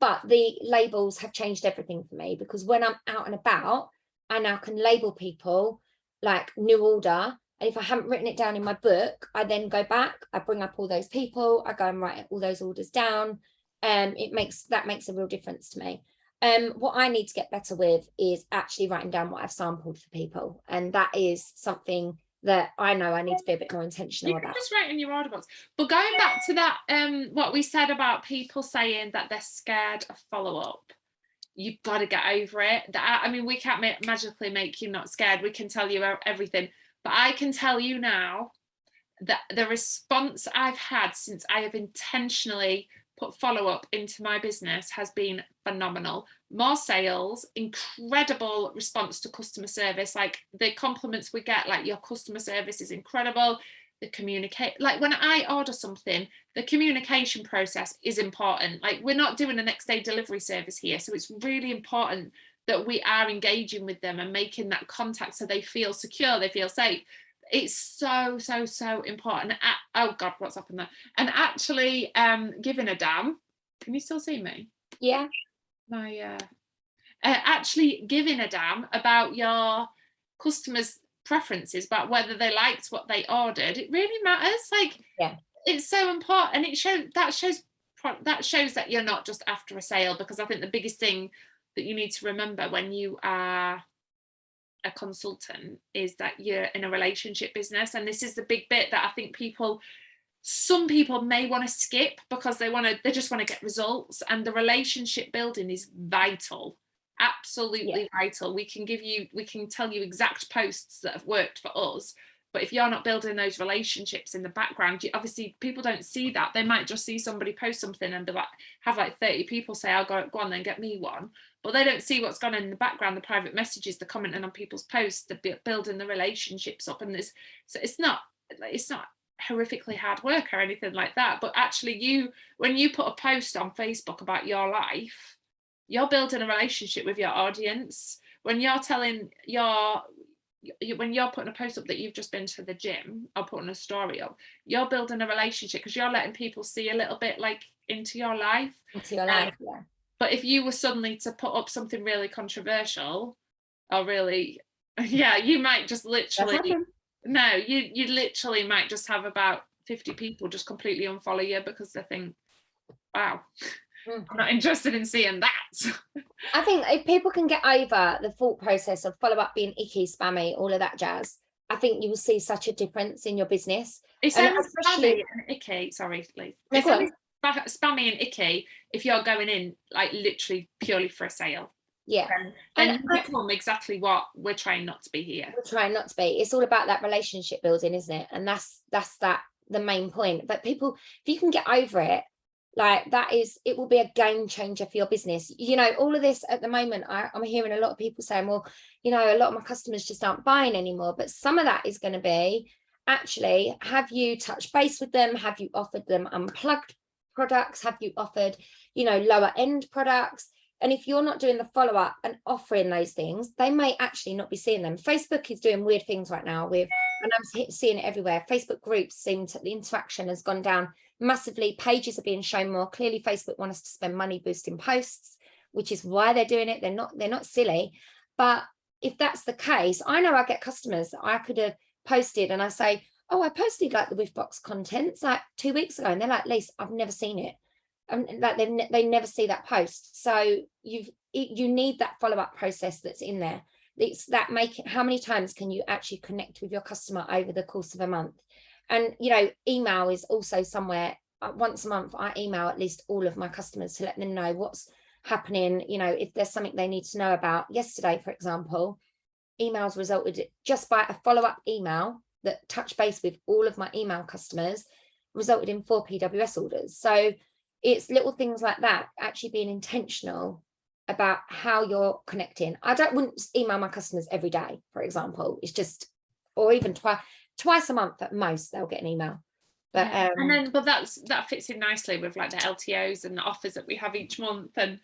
but the labels have changed everything for me, because when I'm out and about, I now can label people like new order, And if I haven't written it down in my book, I then go back, I bring up all those people, I go and write all those orders down. That makes a real difference to me. What I need to get better with is actually writing down what I've sampled for people. And that is something that I know I need to be a bit more intentional about. Just write in your order books. But going back to that, what we said about people saying that they're scared of follow-up, you've got to get over it. I mean, we can't magically make you not scared. We can tell you everything. But I can tell you now that the response I've had since I have intentionally put follow-up into my business has been phenomenal. More sales, incredible response to customer service. Like the compliments we get, like your customer service is incredible. Like when I order something, the communication process is important. Like we're not doing a next day delivery service here. So it's really important that we are engaging with them and making that contact so they feel secure, they feel safe. It's so important. Oh God, what's happened there? And actually giving a damn. Can you still see me? Yeah. My actually giving a damn about your customers' preferences, about whether they liked what they ordered. It really matters. Like, yeah, it's so important. And it shows that you're not just after a sale, because I think the biggest thing that you need to remember when you are a consultant is that you're in a relationship business. And this is the big bit that I think some people may want to skip because they just want to get results, and the relationship building is vital, absolutely vital. We can tell you exact posts that have worked for us, but if you're not building those relationships in the background, obviously people don't see that. They might just see somebody post something and have like 30 people say, I'll go on then get me one, but they don't see what's gone on in the background, the private messages, the commenting on people's posts, the building the relationships up. And it's not horrifically hard work or anything like that, but actually when you put a post on Facebook about your life, you're building a relationship with your audience. When you're putting a post up that you've just been to the gym or putting a story up, you're building a relationship because you're letting people see a little bit like into your life. Yeah. But if you were suddenly to put up something really controversial or really, you might just literally, you literally might just have about 50 people just completely unfollow you because they think, wow, I'm not interested in seeing that. I think if people can get over the thought process of follow-up being icky, spammy, all of that jazz, I think you will see such a difference in your business. It's only spammy and icky, sorry, Lee. It's only spammy and icky if you're going in like literally purely for a sale. Yeah. And you become exactly what we're trying not to be here. We're trying not to be. It's all about that relationship building, isn't it? And that's the main point. But people, if you can get over it, like it will be a game changer for your business. All of this at the moment, I'm hearing a lot of people saying, well, a lot of my customers just aren't buying anymore. But some of that is going to be, actually, have you touched base with them? Have you offered them unplugged products? Have you offered, lower end products? And if you're not doing the follow-up and offering those things, they may actually not be seeing them. Facebook is doing weird things right now and I'm seeing it everywhere. Facebook groups the interaction has gone down massively. Pages are being shown more. Clearly, Facebook want us to spend money boosting posts, which is why they're doing it. They're not silly. But if that's the case, I know I get customers that I could have posted and I say, oh, I posted like the Withbox contents like 2 weeks ago. And they're like, Lise, I've never seen it. Like they never see that post. So you need that follow-up process that's in there. It's that how many times can you actually connect with your customer over the course of a month? And email is also somewhere. Once a month I email at least all of my customers to let them know what's happening. If there's something they need to know about. Yesterday, for example, emails resulted just by a follow-up email that touched base with all of my email customers, resulted in 4 PWS orders. So it's little things like that, actually being intentional about how you're connecting. Wouldn't email my customers every day, for example. It's just, or even twice a month at most, they'll get an email. But that fits in nicely with like the LTOs and the offers that we have each month and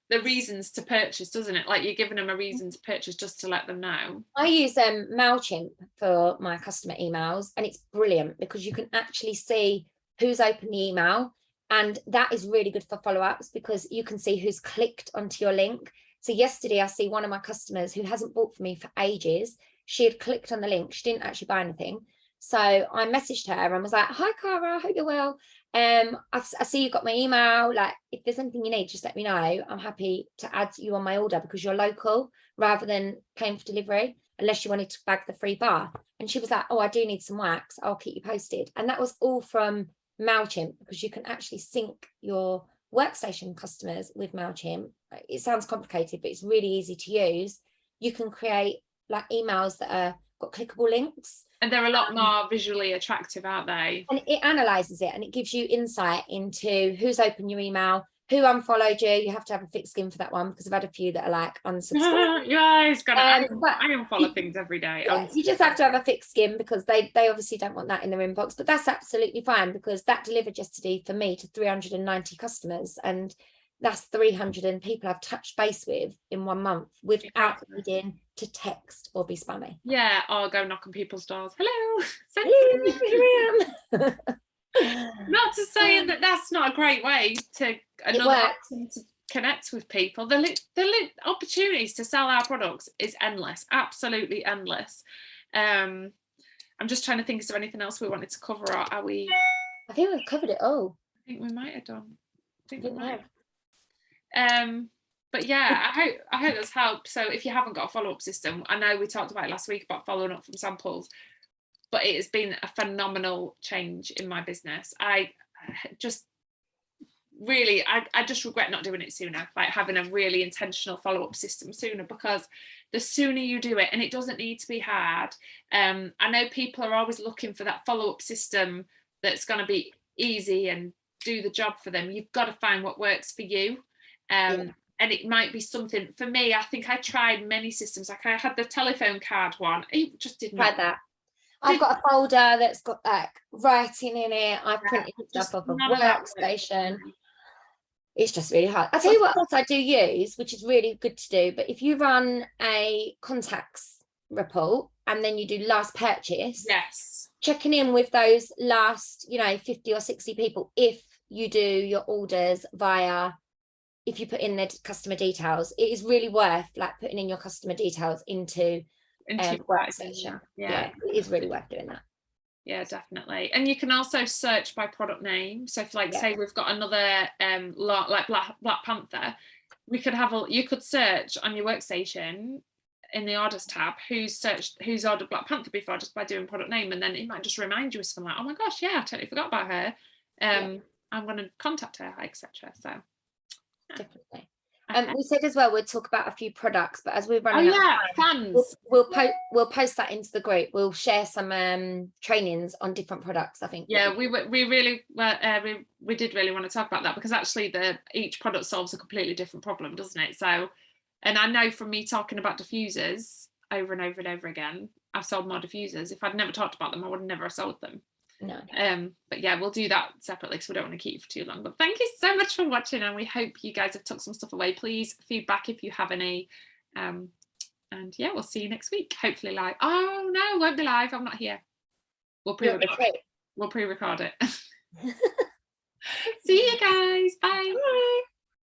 the reasons to purchase, doesn't it? Like you're giving them a reason to purchase just to let them know. I use MailChimp for my customer emails, and it's brilliant because you can actually see who's opened the email. And that is really good for follow-ups because you can see who's clicked onto your link. So yesterday, I see one of my customers who hasn't bought from me for ages. She had clicked on the link. She didn't actually buy anything. So I messaged her and was like, hi, Cara, I hope you're well. I see you got my email. Like, if there's anything you need, just let me know. I'm happy to add you on my order because you're local rather than paying for delivery, unless you wanted to bag the free bar. And she was like, oh, I do need some wax. I'll keep you posted. And that was all from MailChimp, because you can actually sync your workstation customers with MailChimp. It sounds complicated, but it's really easy to use. You can create like emails that are got clickable links. And they're a lot more visually attractive, aren't they? And it analyzes it and it gives you insight into who's opened your email, who unfollowed you. You have to have a thick skin for that one, because I've had a few that are like unsubscribed. Yeah, it's got I unfollow things every day. Yeah, you just have to have a thick skin, because they obviously don't want that in their inbox. But that's absolutely fine, because that delivered yesterday for me to 390 customers, and that's 300 people I've touched base with in 1 month without needing to text or be spammy. Yeah, or go knock on people's doors. Hello. Here I am. Not to say that that's not a great way to to connect with people. The opportunities to sell our products is endless, absolutely endless. I'm just trying to think, is there anything else we wanted to cover, or are we? I think we've covered it all. I think we might have done. I think we Didn't might. know. But yeah, I hope that's helped. So if you haven't got a follow-up system, I know we talked about it last week about following up from samples, but it has been a phenomenal change in my business. I just regret not doing it sooner, like having a really intentional follow-up system sooner, because the sooner you do it, and it doesn't need to be hard. I know people are always looking for that follow-up system that's going to be easy and do the job for them. You've got to find what works for you. And it might be something for me. I think I tried many systems. Like I had the telephone card one. It just didn't. Tried that. I've got a folder that's got like writing in it. I've printed stuff off a workstation. It's just really hard. I'll tell you what else I do use, which is really good to do. But if you run a contacts report and then you do last purchase, yes, checking in with those last, 50 or 60 people, if you do your orders via, if you put in their customer details, it is really worth like putting in your customer details into workstation. Yeah, it is really worth doing that. Yeah, definitely. And you can also search by product name. So if say we've got another like Black Panther, you could search on your workstation in the orders tab who's ordered Black Panther before, just by doing product name, and then it might just remind you of something like, oh my gosh, yeah, I totally forgot about her. I'm going to contact her, etc. So definitely. We said as well we'd talk about a few products, but as we're running fans, we'll post that into the group. We'll share some trainings on different products, I think. Yeah, we really we did really want to talk about that, because actually each product solves a completely different problem, doesn't it? So, and I know from me talking about diffusers over and over and over again, I've sold more diffusers. If I'd never talked about them, I would have never sold them. No. But yeah, we'll do that separately because we don't want to keep you for too long. But thank you so much for watching, and we hope you guys have took some stuff away. Please feedback if you have any. And yeah, we'll see you next week. Hopefully live. Oh no, won't be live. I'm not here. We'll pre-record it. See you guys. Bye. Bye.